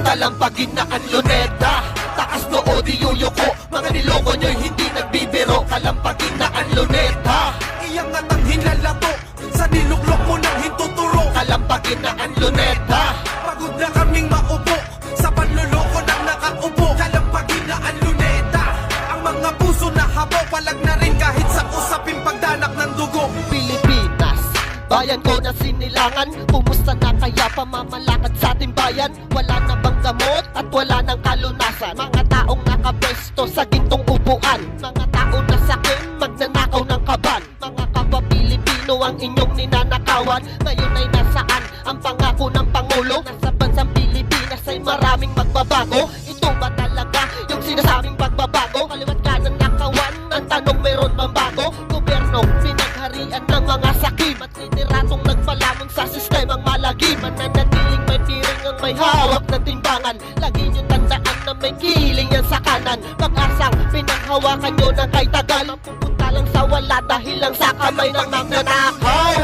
Talampagin na ang luneta, taas noo di yuyuko. Mga niloko nyo'y hindi nagbibiro. Kalampagin na ang luneta, Iyangat ang hinalato, sa niluklok mo nang hintuturo. kalampagin na ang luneta. Pagod na kaming maupo, sa panluloko nang nakaupo. Kalampagin na ang luneta, ang mga puso na habo. Palag na rin kahit sa usaping pagdanak ng dugo. Pilipinas, bayan ko na sinilangan. Kumusta na kaya pamamalakad sa ating bayan? Wala na bang gamot at wala nang kalunasan? Mga taong nakapwesto sa gintong upuan, mga tao na sakin magnanakaw ng kaban. Mga kapwa Pilipino ang inyong ninanakawan. Ngayon ay nasaan ang pangako ng Pangulo? Nasa bansang Pilipinas ay maraming magbabago. Ito ba talaga yung sinasabing pagbabago? Kaliwat kanan nakawan, ang tanong meron bang bago? Gobyerno, pinagharian ng mga sakim at literatong nagpalamon sa sistemang malagim. Mananatiling may piring ang may hawak ng timbangan. Lagi nyo tandaan na may kiling yan sa kanan. Pag-asang pinanghawakan nyo ng kay tagal, mapupunta lang sa wala dahil lang sa kamay ng magnanakaw.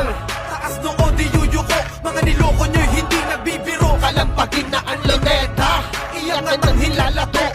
Taas noo di yuyuko, mga niloko nyo'y hindi nagbibiro. Kalampagin na ang luneta, iyangat ang hilala to.